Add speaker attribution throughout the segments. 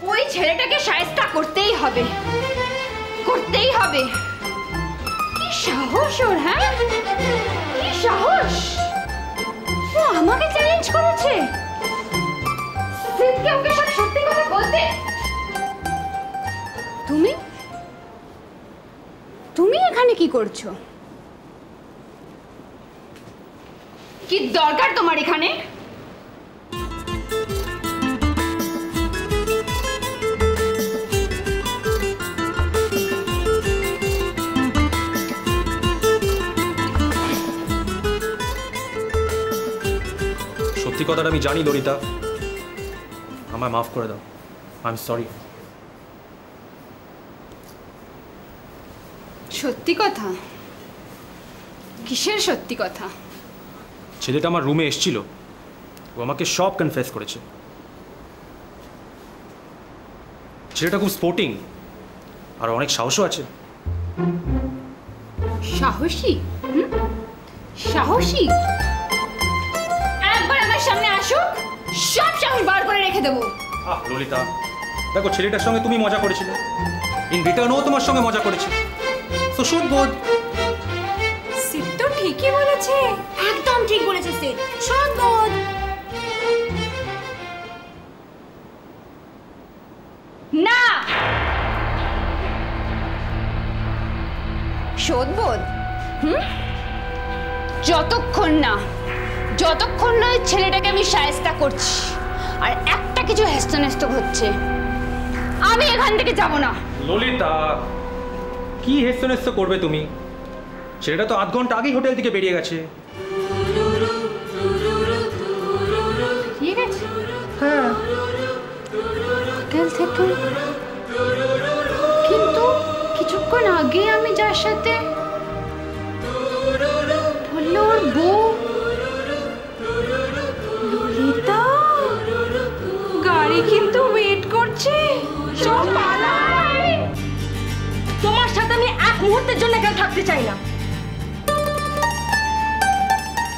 Speaker 1: ওই ছেলেটাকে শায়েস্তা করতেই হবে, করতেই হবে। কি সাহস ওর! হ্যাঁ, কি সাহস! ও আমাকে চ্যালেঞ্জ করেছে সিদকে ওকে সব সত্যি কথা বলতে। তুমি তুমি এখানে কি করছো? কি দরকার তোমার এখানে?
Speaker 2: সত্যি কথাটা আমি জানি ললিতা, আমায় মাফ করে দাও। I am sorry.
Speaker 1: সত্যি কথা? কিসের সত্যি কথা?
Speaker 2: ছেলেটা আমার রুমে এসেছিল, ও আমাকে সব কনফেস করেছে। ছেলেটা খুব স্পোর্টিং আর অনেক সাহসও আছে।
Speaker 1: সাহসী? সাহসী? একবার আমার সামনে আসুক, সব সাহস বার করে রেখে দেবো।
Speaker 2: ললিতা দেখো, ছেলেটার সঙ্গে তুমি মজা করেছিলে, ইন রিটার্ন ও তোমার সঙ্গে মজা করেছে। সো শুড বোধ।
Speaker 1: সিদ তো ঠিকই বলেছে, একদম ঠিক বলেছে সিদ। শুড বোধ। না, শোধবোধ? যতক্ষণ না ওই ছেলেটাকে আমি শায়েস্তা করছি আর একটা কিছু হেস্তনেস্ত হচ্ছে, আমি এখান থেকে যাব না।
Speaker 2: ললিতা কি হেস্তনেস্ত করবে তুমি? ছেলেটা তো আধ ঘন্টা আগেই হোটেল থেকে বেরিয়ে গেছে।
Speaker 1: ঠিক আছে?
Speaker 2: হ্যাঁ,
Speaker 1: হোটেল থেকে? কিন্তু কিছুক্ষণ আগে আমি যার সাথে বললো ওর বউ ললিতা, গাড়ি কিন্তু ওয়েট করছে। সব পালাই। তোমার সাথে আমি এক মুহূর্তের জন্য কেউ থাকতে চাই না।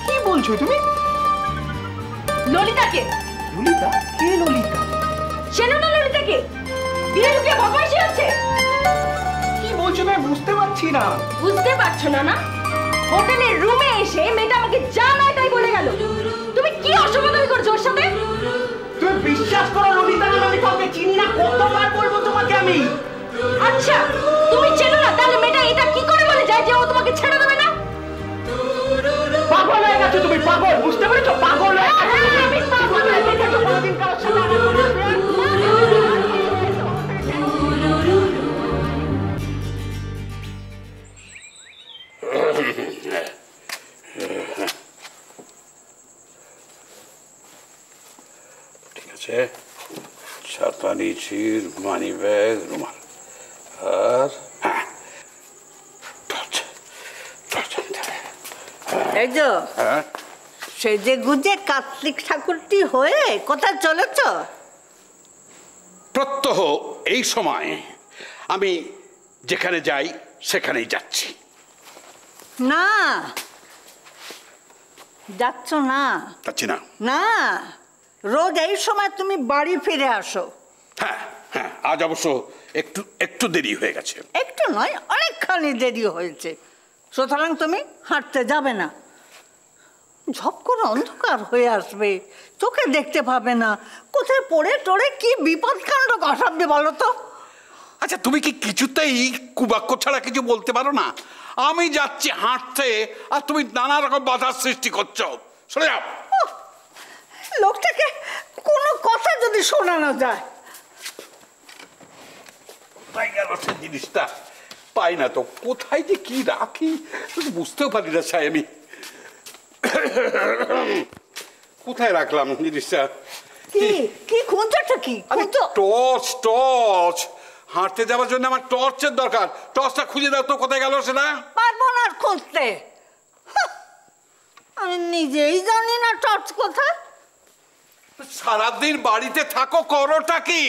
Speaker 3: কি বলছো তুমি?
Speaker 1: ললিতাকে।
Speaker 3: ললিতা? কে ললিতা?
Speaker 1: চেনো না ললিতাকে? বিয়ে লুকিয়ে বদমাইশি হচ্ছে।
Speaker 3: কি বলছো আমি বুঝতে পারছি না।
Speaker 1: বুঝতে পারছো না? না, হোটেলের রুমে এসে মেয়েটা আমাকে যা নয় তাই বলে গেল। তুমি কি অসভ্যতামি করছো ওর সাথে?
Speaker 3: তুমি বিশ্বাস করো ললিতা, আমি কাউকে চিনি না। কতবার বলবো তোমাকে আমি?
Speaker 1: আচ্ছা, তুমি চেনো না, তাহলে মেয়েটা এটা কি করে বলে যায় যে ও তোমাকে ছেড়ে দেবে না?
Speaker 3: পাগল হয়ে গেছো তুমি, পাগল। বুঝতে পেরেছো? পাগল হয়ে গেছো।
Speaker 1: আমি পাগল হয়ে গেছো।
Speaker 3: কোনোদিন কারোর সাথে আমার কোনো
Speaker 4: ঠিক আছে, ছাতা নিয়েছি, মানি ব্যাগ, রুমাল আর
Speaker 5: এই যে সেজে গুজে কার্তিক ঠাকুরটি হয়ে কোথায় চলেছ?
Speaker 4: প্রত্যহ এই সময় আমি যেখানে যাই সেখানেই যাচ্ছি।
Speaker 5: না, যাচ্ছ না?
Speaker 4: যাচ্ছি না।
Speaker 5: না, রোজ এই সময় তুমি বাড়ি ফিরে আসো।
Speaker 4: হ্যাঁ হ্যাঁ, আজ অবশ্য একটু একটু দেরি হয়ে গেছে।
Speaker 5: একটু নয়, অনেকখানি দেরি হয়েছে। সুতরাং তুমি হাঁটতে যাবে না। ঝপ করে অন্ধকার হয়ে আসবে, চোখে দেখতে পাবে না। কোথায় পড়ে টড়ে কি বিপদ কাণ্ড ঘটাবে বলো তো?
Speaker 4: আচ্ছা, তুমি কি কিছুতেই কুবাক্য ছাড়া কিছু বলতে পারো না? আমি যাচ্ছি হাঁটতে আর তুমি নানা রকম বাধার সৃষ্টি করছো। সরে যাও।
Speaker 5: লোকটাকে কোনো কথা যদি শোনানো যায়।
Speaker 4: কোথায় গেল সে জিনিসটা? পাই না তো, কোথায় যে কি রাখি বুঝতেও পারি না। চাই আমি কোথায় রাখলাম জিনিসটা?
Speaker 5: কি কি খুঁজোটা? কি খুঁজো?
Speaker 4: Torch, torch. হাঁটতে যাওয়ার জন্য আমার টর্চের দরকার। টর্চটা খুঁজে দাও তো, কোথায় গেল সেটা?
Speaker 5: পারবো না আর খুঁজতে। আমি নিজেই জানি না টর্চ কোথায়।
Speaker 4: সারাদিন বাড়িতে থাকো, করোটা কি?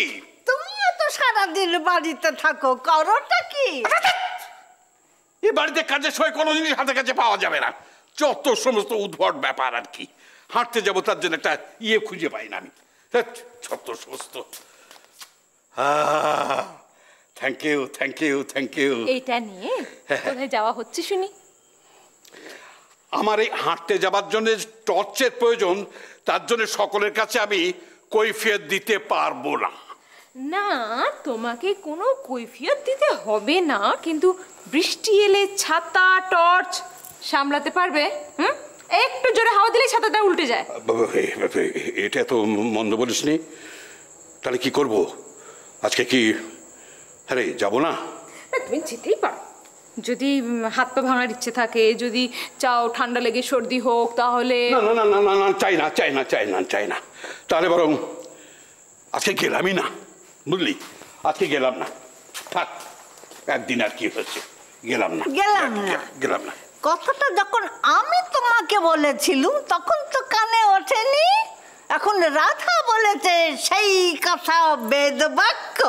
Speaker 5: তুমিও তো সারাদিন বাড়িতে থাকো, করোটা কি?
Speaker 4: এই বাড়িতে কাজের সময় কোনো জিনিস হাতে কাছে পাওয়া যাবে না। যত সমস্ত উদ্ভট ব্যাপার আর কি। হাঁটতে যাবো তার জন্য একটা ইয়ে খুঁজে পাই না আমি। যত সমস্ত। Thank you thank you thank you.
Speaker 1: এইটা নিয়ে কোথায় যাওয়া হচ্ছে শুনি?
Speaker 4: আমার এই হাঁটতে যাবার জন্য টর্চের প্রয়োজন, তার জন্য সকলের কাছে আমি কৈফিয়ত দিতে পারবো না।
Speaker 1: না, তোমাকে কোনো কৈফিয়ত দিতে হবে না, কিন্তু বৃষ্টি এলে ছাতা টর্চ সামলাতে পারবে? একটু জোরে হাওয়া দিলে ছাতাটা উল্টে যায়।
Speaker 4: এটা তো মন্দ বলিসনি। তাহলে কি করব আজকে? কি আরে যাবো না?
Speaker 1: তুমি যেতেই পারো, যদি হাত পা ভাঙার ইচ্ছে থাকে, যদি চাও ঠান্ডা লেগে সর্দি হোক, তাহলে
Speaker 4: না না না না না, চাই না চাই না চাই না চাই না। তাহলে বরং আজকে গেলামই না, বুঝলি? আজকে গেলাম না, থাক, একদিন আর কি হচ্ছে, গেলাম না গেলাম না।
Speaker 5: কথাটা যখন আমি তোমাকে বলেছিলুম তখন তো কানে ওঠেনি, এখন রাধা বলেছে সেই কথা বেদ বাক্য।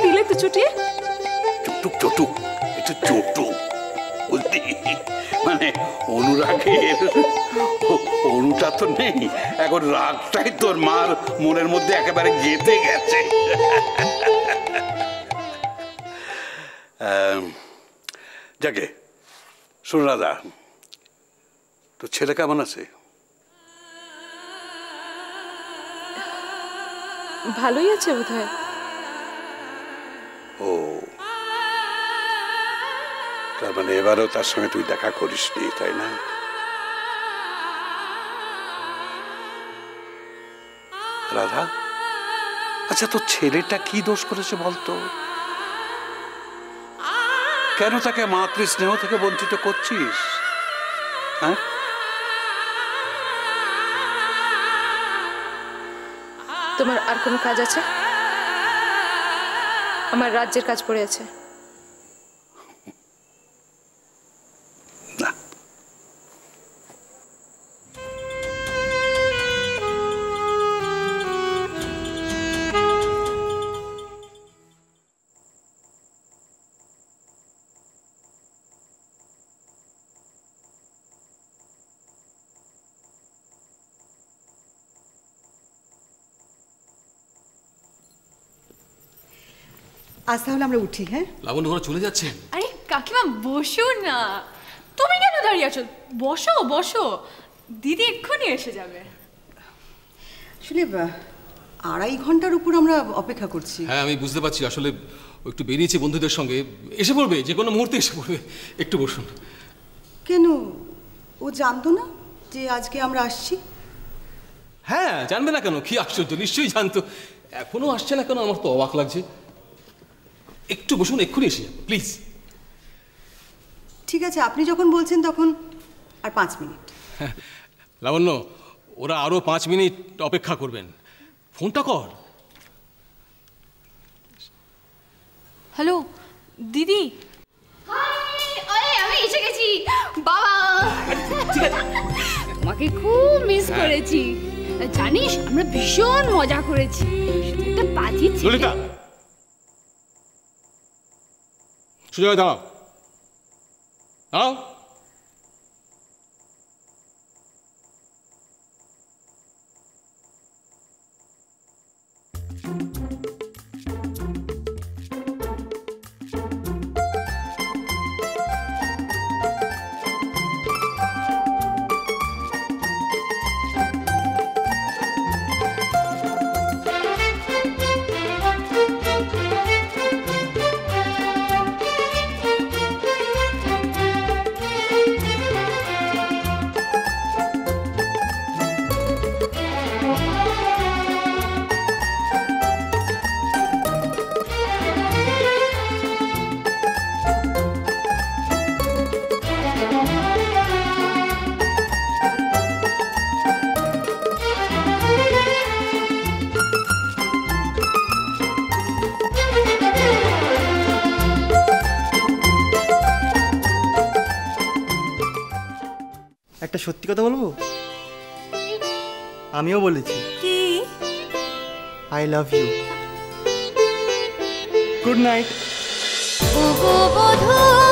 Speaker 1: দিলে তো ছুটিয়ে
Speaker 4: চটুক চটুক, একটু চটুক, বুঝলি? মানে অনুরাগের অনুটা তো নেই, এখন রাগটাই তোর মার মনের মধ্যে একেবারে গেঁথে গেছে। যাকে শোন রাধা, তোর ছেলে কেমন আছে?
Speaker 1: ভালোই আছে বোধহয়।
Speaker 4: ও, তার মানে এবারও তার সঙ্গে তুই দেখা করিসনি, তাই না? রাধা, আচ্ছা তোর ছেলেটা কি দোষ করেছে বলতো? কেন তাকে মাতৃ স্নেহ থেকে বঞ্চিত করছিস? হ্যাঁ,
Speaker 1: তোমার আর কোনো কাজ আছে? আমার রাজ্যের কাজ পড়ে আছে।
Speaker 4: না,
Speaker 6: আজ তাহলে আমরা উঠি। হ্যাঁ
Speaker 7: লাবণ্য, ওরা চলে যাচ্ছে।
Speaker 8: আরে কাকিমা বসো না, তুমি কেন দাঁড়িয়ে আছো? বসো বসো, দিদি এক্ষুনি এসে যাবে।
Speaker 6: আসলে 2.5 ঘন্টার উপর আমরা অপেক্ষা করছি।
Speaker 7: হ্যাঁ, আমি বুঝতে পারছি। আসলে ও একটু বেরিয়েছে বন্ধুদের সঙ্গে, এসে পড়বে, যে কোনো মুহূর্তে এসে পড়বে। একটু বসুন।
Speaker 6: কেন, ও জানতো না যে আজকে আমরা আসছি?
Speaker 7: হ্যাঁ, জানবে না কেন? কি আশ্চর্য, নিশ্চয়ই জানতো। এখনো আসছে না কেন? আমার তো অবাক লাগছে। একটু বসুন, এক্ষুনি এসে যাবে, প্লিজ।
Speaker 6: ঠিক আছে, আপনি যখন বলছেন তখন আর 5 মিনিট।
Speaker 7: লাবণ্য, ওরা আরো 5 মিনিট অপেক্ষা করবেন। ফোনটা কর।
Speaker 8: হ্যালো দিদি। আমি এসে গেছি বাবা, তোমাকে খুব মিস করেছি। জানিস আমরা ভীষণ মজা করেছি। একটা বাজি
Speaker 7: ললিতা, সুজয় দাঁড়াও, দাঁড়াও।
Speaker 9: একটা সত্যি কথা বলবো, আমিও বলেছি।
Speaker 8: কি?
Speaker 9: I love you. Good night.
Speaker 8: ও গো বধূ।